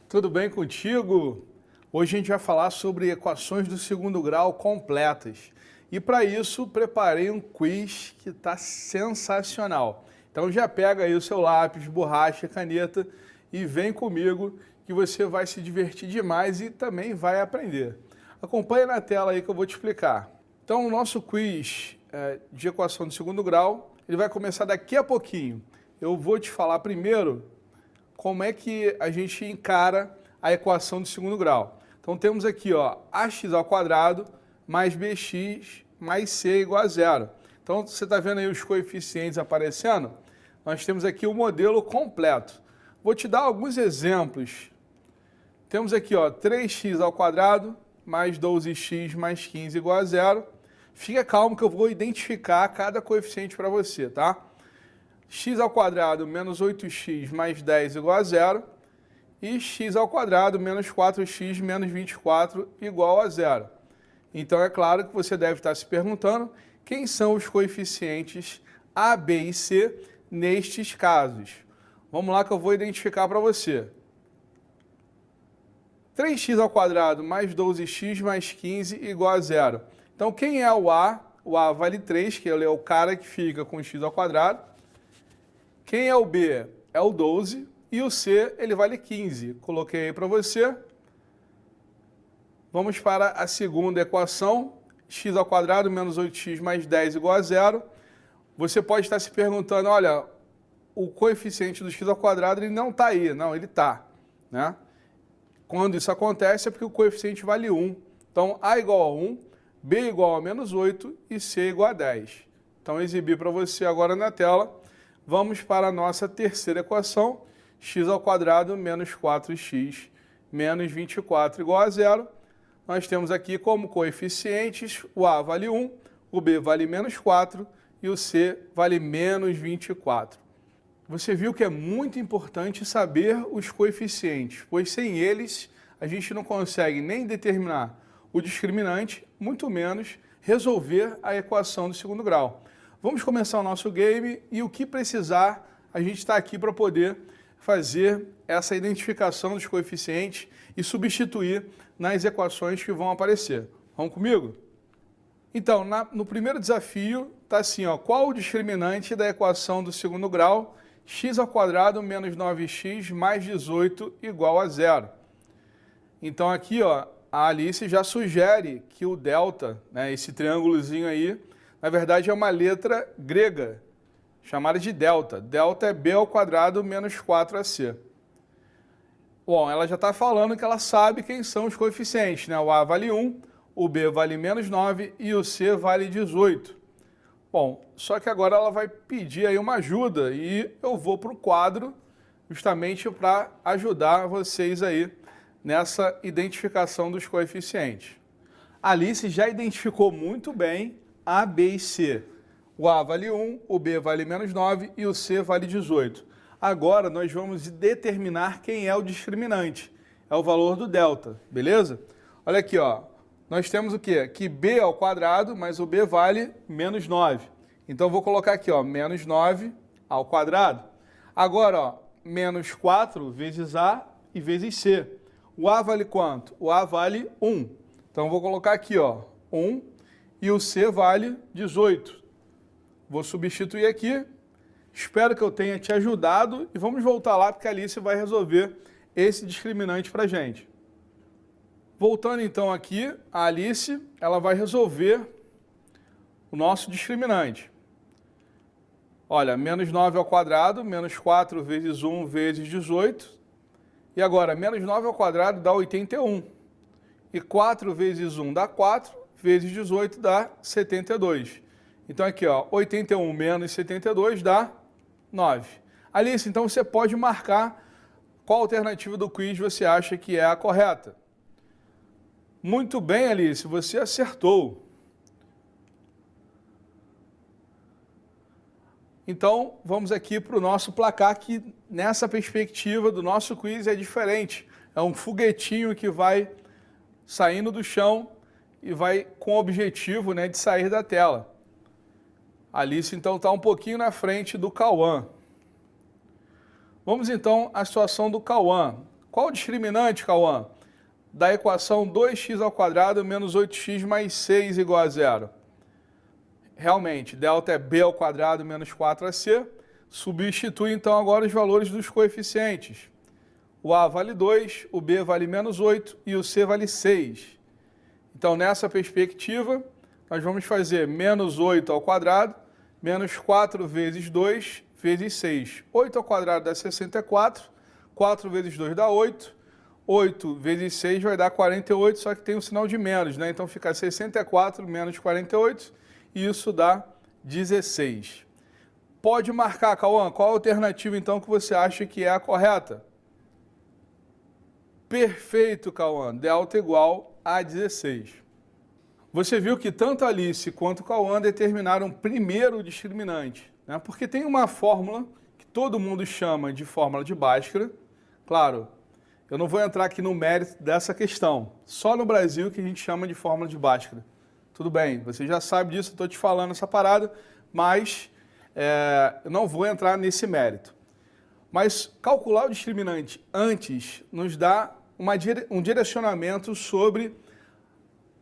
Tudo bem contigo? Hoje a gente vai falar sobre equações do segundo grau completas. E para isso, preparei um quiz que está sensacional. Então já pega aí o seu lápis, borracha, caneta e vem comigo que você vai se divertir demais e também vai aprender. Acompanhe na tela aí que eu vou te explicar. Então o nosso quiz de equação do segundo grau, ele vai começar daqui a pouquinho. Eu vou te falar primeiro como é que a gente encara a equação do segundo grau. Então temos aqui, ó, ax ao quadrado mais bx mais c igual a zero. Então você está vendo aí os coeficientes aparecendo? Nós temos aqui o modelo completo. Vou te dar alguns exemplos. Temos aqui, ó, 3x ao quadrado mais 12x mais 15 igual a zero. Fica calmo que eu vou identificar cada coeficiente para você, tá? X ao quadrado menos 8x mais 10 igual a zero e x ao quadrado menos 4x menos 24 igual a zero. Então é claro que você deve estar se perguntando quem são os coeficientes A, B e C nestes casos. Vamos lá que eu vou identificar para você. 3x ao quadrado mais 12x mais 15 igual a zero. Então quem é o A? O A vale 3, que ele é o cara que fica com x ao quadrado. Quem é o B? É o 12. E o C, ele vale 15. Coloquei aí para você. Vamos para a segunda equação. X ao quadrado menos 8x mais 10 igual a zero. Você pode estar se perguntando, olha, o coeficiente do x ao quadrado ele não está aí. Não, ele está, né? Quando isso acontece é porque o coeficiente vale 1. Então, A igual a 1, B igual a menos 8 e C igual a 10. Então, exibi para você agora na tela. Vamos para a nossa terceira equação, x ao quadrado menos 4x menos 24 igual a zero. Nós temos aqui como coeficientes, o A vale 1, o B vale menos 4 e o C vale menos 24. Você viu que é muito importante saber os coeficientes, pois sem eles a gente não consegue nem determinar o discriminante, muito menos resolver a equação do segundo grau. Vamos começar o nosso game e o que precisar, a gente está aqui para poder fazer essa identificação dos coeficientes e substituir nas equações que vão aparecer. Vamos comigo? Então, no primeiro desafio, está assim, ó, qual o discriminante da equação do segundo grau, x ao quadrado menos 9x mais 18 igual a zero? Então aqui, ó, a Alice já sugere que o delta, né, esse triângulozinho aí, na verdade é uma letra grega, chamada de delta. Delta é b ao quadrado menos 4ac. Bom, ela já está falando que ela sabe quem são os coeficientes, né? O A vale 1, o B vale menos 9 e o C vale 18. Bom, só que agora ela vai pedir aí uma ajuda e eu vou para o quadro justamente para ajudar vocês aí nessa identificação dos coeficientes. A Alice já identificou muito bem A, B e C. O A vale 1, o B vale menos 9 e o C vale 18. Agora nós vamos determinar quem é o discriminante. É o valor do delta, beleza? Olha aqui, ó. Nós temos o quê? Que B ao quadrado, mas o B vale menos 9. Então eu vou colocar aqui, ó, menos 9 ao quadrado. Agora, ó, menos 4 vezes A e vezes C. O A vale quanto? O A vale 1. Então eu vou colocar aqui, ó, 1 e o C vale 18. Vou substituir aqui. Espero que eu tenha te ajudado e vamos voltar lá porque a Alice vai resolver esse discriminante para a gente. Voltando então aqui, a Alice ela vai resolver o nosso discriminante. Olha, menos 9 ao quadrado, menos 4 vezes 1 vezes 18. E agora, menos 9 ao quadrado dá 81. E 4 vezes 1 dá 4, vezes 18 dá 72. Então aqui, ó, 81 menos 72 dá 9. Alice, então você pode marcar qual alternativa do quiz você acha que é a correta. Muito bem, Alice, você acertou. Então, vamos aqui para o nosso placar, que nessa perspectiva do nosso quiz é diferente. É um foguetinho que vai saindo do chão e vai com o objetivo, né, de sair da tela. A Alice, então, está um pouquinho na frente do Cauã. Vamos, então, à situação do Cauã. Qual o discriminante, Cauã, da equação 2x² menos 8x mais 6 igual a zero? Realmente, delta é b² menos 4ac. Substitui, então, agora os valores dos coeficientes. O a vale 2, o b vale menos 8 e o c vale 6. Então, nessa perspectiva, nós vamos fazer menos 8² menos 4 vezes 2 vezes 6. 8² dá 64, 4 vezes 2 dá 8, 8 vezes 6 vai dar 48, só que tem um sinal de menos, né? Então fica 64 menos 48 e isso dá 16. Pode marcar, Cauã, qual a alternativa então que você acha que é a correta? Perfeito, Cauã, delta igual a 16. Você viu que tanto a Alice quanto o Cauã determinaram primeiro o discriminante, né? Porque tem uma fórmula que todo mundo chama de fórmula de Bhaskara. Claro, eu não vou entrar aqui no mérito dessa questão. Só no Brasil que a gente chama de fórmula de Bhaskara. Tudo bem, você já sabe disso, eu estou te falando essa parada, mas eu não vou entrar nesse mérito. Mas calcular o discriminante antes nos dá um direcionamento sobre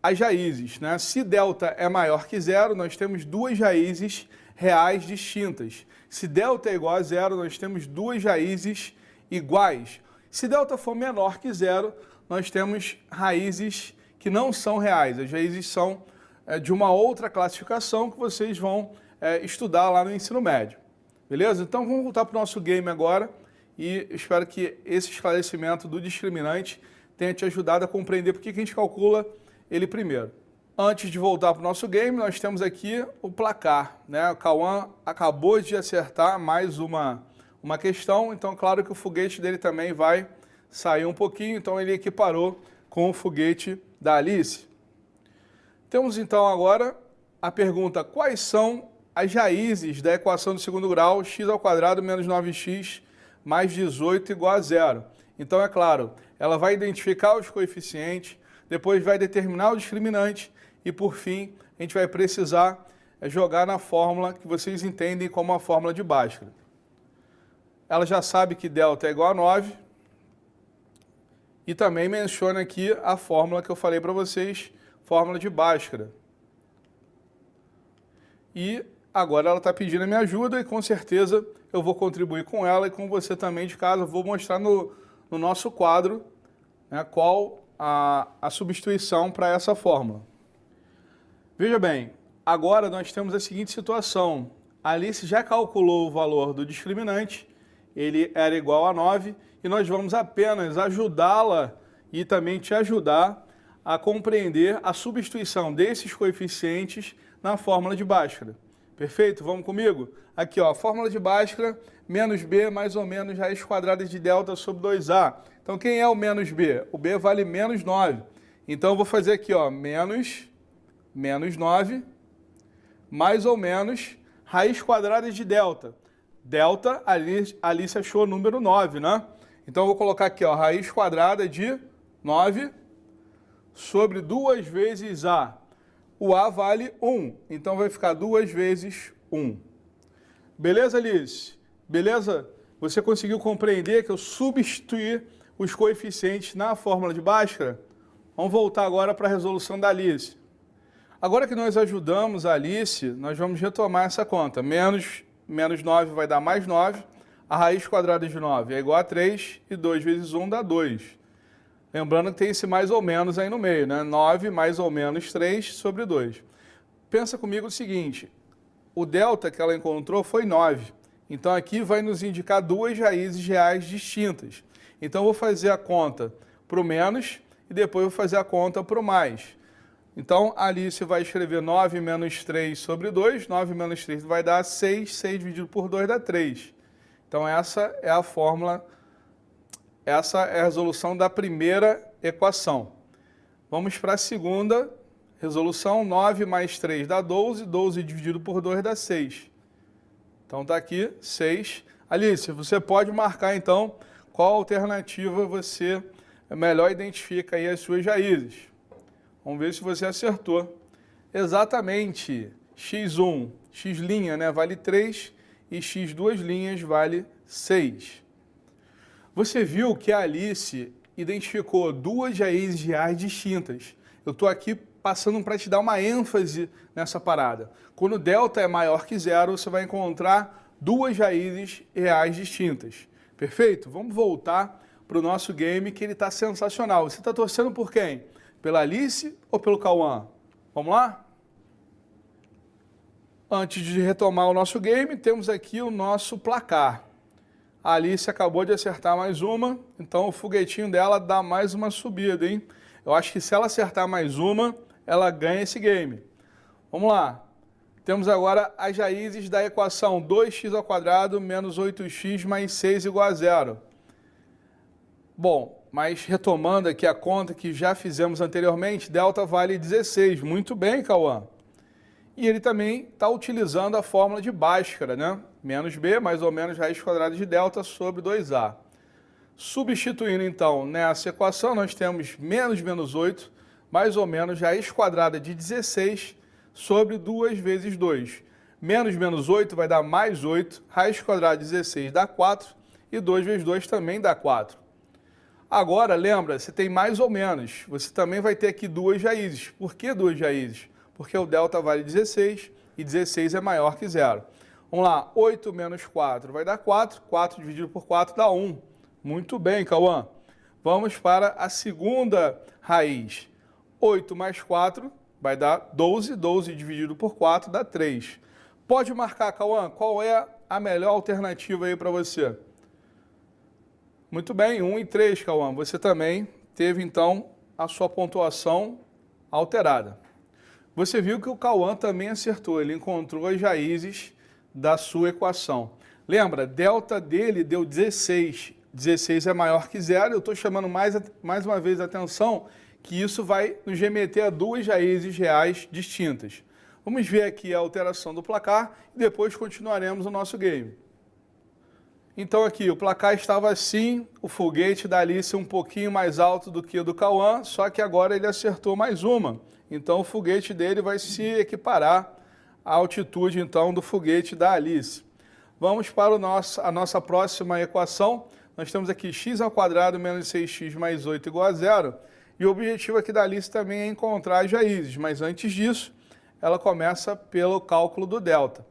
as raízes, né? Se delta é maior que zero, nós temos duas raízes reais distintas. Se delta é igual a zero, nós temos duas raízes iguais. Se delta for menor que zero, nós temos raízes que não são reais. As raízes são de uma outra classificação que vocês vão estudar lá no ensino médio. Beleza? Então vamos voltar para o nosso game agora e espero que esse esclarecimento do discriminante tenha te ajudado a compreender por que a gente calcula ele primeiro. Antes de voltar para o nosso game, nós temos aqui o placar, né? O Cauã acabou de acertar mais uma questão, então claro que o foguete dele também vai sair um pouquinho, então ele equiparou com o foguete da Alice. Temos então agora a pergunta: quais são as raízes da equação do segundo grau x² menos 9x mais 18 igual a zero? Então é claro, ela vai identificar os coeficientes, depois vai determinar o discriminante e por fim a gente vai precisar jogar na fórmula que vocês entendem como a fórmula de Bhaskara. Ela já sabe que delta é igual a 9 e também menciona aqui a fórmula que eu falei para vocês, fórmula de Bhaskara. E agora ela está pedindo a minha ajuda e com certeza eu vou contribuir com ela e com você também de casa. Vou mostrar no nosso quadro, né, qual a substituição para essa fórmula. Veja bem, agora nós temos a seguinte situação. A Alice já calculou o valor do discriminante, ele era igual a 9, e nós vamos apenas ajudá-la e também te ajudar a compreender a substituição desses coeficientes na fórmula de Bhaskara. Perfeito? Vamos comigo? Aqui, ó, a fórmula de Bhaskara, menos b mais ou menos raiz quadrada de delta sobre 2a. Então, quem é o menos b? O b vale menos 9. Então, eu vou fazer aqui, ó, menos 9, mais ou menos raiz quadrada de delta. Delta, a Alice achou o número 9, né? Então, eu vou colocar aqui, ó, raiz quadrada de 9 sobre 2 vezes a. O a vale 1, então vai ficar 2 vezes 1. Beleza, Alice? Beleza? Você conseguiu compreender que eu substituí os coeficientes na fórmula de Bhaskara? Vamos voltar agora para a resolução da Alice. Agora que nós ajudamos a Alice, nós vamos retomar essa conta. Menos 9 vai dar mais 9. A raiz quadrada de 9 é igual a 3 e 2 vezes 1 dá 2. Lembrando que tem esse mais ou menos aí no meio, né? 9 mais ou menos 3 sobre 2. Pensa comigo o seguinte, o delta que ela encontrou foi 9. Então aqui vai nos indicar duas raízes reais distintas. Então eu vou fazer a conta para o menos e depois eu vou fazer a conta para o mais. Então a Alice vai escrever 9 menos 3 sobre 2. 9 menos 3 vai dar 6. 6 dividido por 2 dá 3. Então essa é a fórmula. Essa é a resolução da primeira equação. Vamos para a segunda resolução. 9 mais 3 dá 12. 12 dividido por 2 dá 6. Então está aqui 6. Alice, você pode marcar então qual alternativa você melhor identifica aí as suas raízes. Vamos ver se você acertou. Exatamente. x1, x' né, vale 3 e x duas linhas vale 6. Você viu que a Alice identificou duas raízes reais distintas. Eu estou aqui passando para te dar uma ênfase nessa parada. Quando delta é maior que zero, você vai encontrar duas raízes reais distintas. Perfeito? Vamos voltar para o nosso game, que ele está sensacional. Você está torcendo por quem? Pela Alice ou pelo Cauã? Vamos lá? Antes de retomar o nosso game, temos aqui o nosso placar. A Alice acabou de acertar mais uma, então o foguetinho dela dá mais uma subida, hein? Eu acho que se ela acertar mais uma, ela ganha esse game. Vamos lá. Temos agora as raízes da equação 2x² menos 8x mais 6 igual a zero. Bom, mas retomando aqui a conta que já fizemos anteriormente, delta vale 16. Muito bem, Cauã. E ele também está utilizando a fórmula de Bhaskara, né? Menos b, mais ou menos, raiz quadrada de delta sobre 2a. Substituindo, então, nessa equação, nós temos menos 8, mais ou menos, raiz quadrada de 16 sobre 2 vezes 2. Menos 8 vai dar mais 8, raiz quadrada de 16 dá 4, e 2 vezes 2 também dá 4. Agora, lembra, você tem mais ou menos. Você também vai ter aqui duas raízes. Por que duas raízes? Porque o delta vale 16 e 16 é maior que zero. Vamos lá, 8 menos 4 vai dar 4, 4 dividido por 4 dá 1. Muito bem, Cauã. Vamos para a segunda raiz. 8 mais 4 vai dar 12, 12 dividido por 4 dá 3. Pode marcar, Cauã, qual é a melhor alternativa aí para você? Muito bem, 1 e 3, Cauã. Você também teve, então, a sua pontuação alterada. Você viu que o Cauã também acertou, ele encontrou as raízes da sua equação. Lembra, delta dele deu 16, 16 é maior que zero. Eu estou chamando mais uma vez a atenção que isso vai nos remeter a duas raízes reais distintas. Vamos ver aqui a alteração do placar e depois continuaremos o nosso game. Então aqui, o placar estava assim, o foguete da Alice um pouquinho mais alto do que o do Cauã, só que agora ele acertou mais uma. Então o foguete dele vai se equiparar à altitude então do foguete da Alice. Vamos para a nossa próxima equação. Nós temos aqui x² menos 6x mais 8 igual a zero. E o objetivo aqui da Alice também é encontrar as raízes, mas antes disso, ela começa pelo cálculo do delta.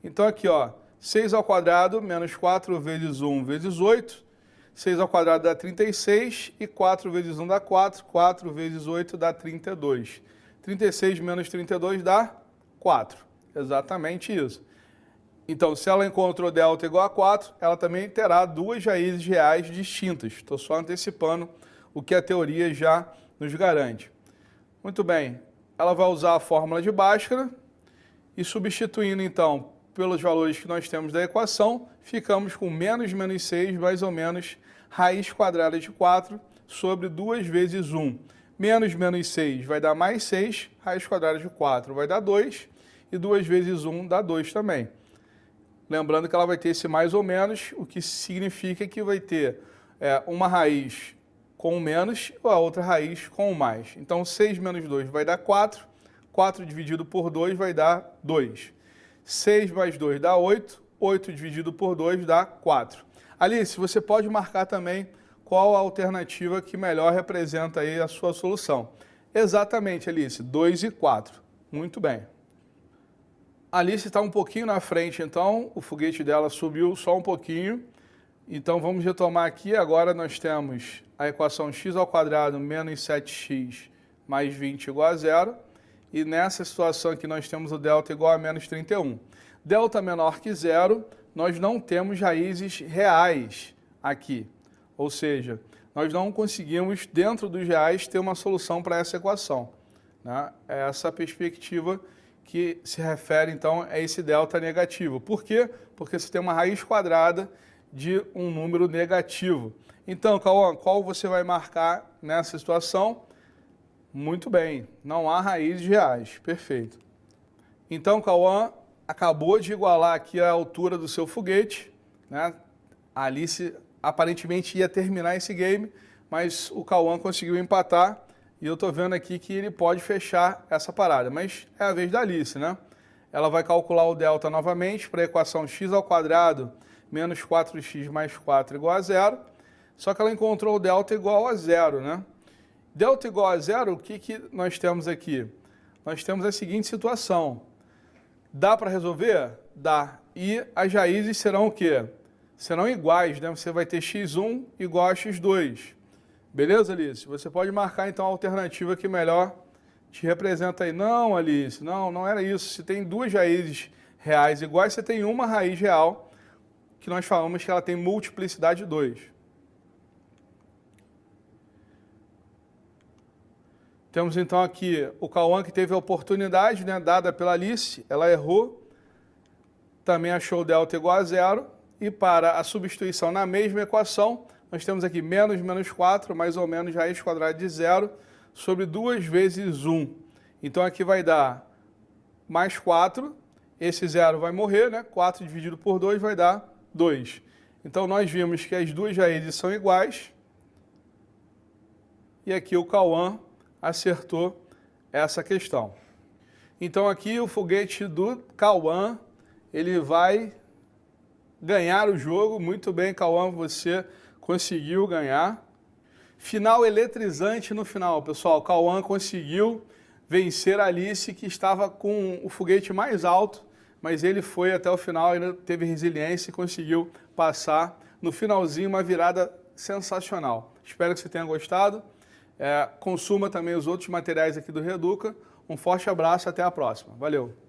Então aqui, ó, 6² menos 4 vezes 1 vezes 8. 6² dá 36 e 4 vezes 1 dá 4. 4 vezes 8 dá 32. 36 menos 32 dá 4. Exatamente isso. Então, se ela encontrou delta igual a 4, ela também terá duas raízes reais distintas. Estou só antecipando o que a teoria já nos garante. Muito bem. Ela vai usar a fórmula de Bhaskara e substituindo, então, pelos valores que nós temos da equação, ficamos com menos 6, mais ou menos, raiz quadrada de 4 sobre 2 vezes 1. Menos 6 vai dar mais 6, raiz quadrada de 4 vai dar 2, e 2 vezes 1 dá 2 também. Lembrando que ela vai ter esse mais ou menos, o que significa que vai ter uma raiz com o menos ou a outra raiz com o mais. Então, 6 menos 2 vai dar 4, 4 dividido por 2 vai dar 2. 6 mais 2 dá 8, 8 dividido por 2 dá 4. Alice, você pode marcar também qual a alternativa que melhor representa aí a sua solução. Exatamente, Alice, 2 e 4. Muito bem. A Alice está um pouquinho na frente, então o foguete dela subiu só um pouquinho. Então vamos retomar aqui. Agora nós temos a equação x² menos 7x mais 20 igual a zero. E nessa situação aqui nós temos o delta igual a menos 31. Delta menor que zero, nós não temos raízes reais aqui. Ou seja, nós não conseguimos, dentro dos reais, ter uma solução para essa equação, né? É essa perspectiva que se refere, então, a esse delta negativo. Por quê? Porque você tem uma raiz quadrada de um número negativo. Então, Cauã, qual você vai marcar nessa situação? Muito bem, não há raízes reais. Perfeito. Então, Cauã acabou de igualar aqui a altura do seu foguete, né? A Alice aparentemente ia terminar esse game, mas o Cauã conseguiu empatar e eu estou vendo aqui que ele pode fechar essa parada. Mas é a vez da Alice, né? Ela vai calcular o delta novamente para a equação x² menos 4x mais 4 igual a zero. só que ela encontrou o delta igual a zero, né? Delta igual a zero, o que nós temos aqui? Nós temos a seguinte situação. Dá para resolver? Dá. E as raízes serão o quê? Serão iguais, né? Você vai ter x1 igual a x2. Beleza, Alice? Você pode marcar, então, a alternativa que melhor te representa aí. Não, Alice, não era isso. Se tem duas raízes reais iguais, você tem uma raiz real, que nós falamos que ela tem multiplicidade 2. Temos então aqui o Cauã que teve a oportunidade, né, dada pela Alice, ela errou, também achou o delta igual a zero, e para a substituição na mesma equação, nós temos aqui menos 4, mais ou menos raiz quadrada de zero, sobre 2 vezes 1. Então aqui vai dar mais 4, esse zero vai morrer, né? 4 dividido por 2 vai dar 2. Então nós vimos que as duas raízes são iguais, e aqui o Cauã acertou essa questão. Então aqui o foguete do Cauã, ele vai ganhar o jogo. Muito bem, Cauã, você conseguiu ganhar. Final eletrizante no final, pessoal. Cauã conseguiu vencer a Alice, que estava com o foguete mais alto, mas ele foi até o final, ainda teve resiliência e conseguiu passar no finalzinho, uma virada sensacional. Espero que você tenha gostado. Consuma também os outros materiais aqui do Reduca. Um forte abraço, até a próxima. Valeu!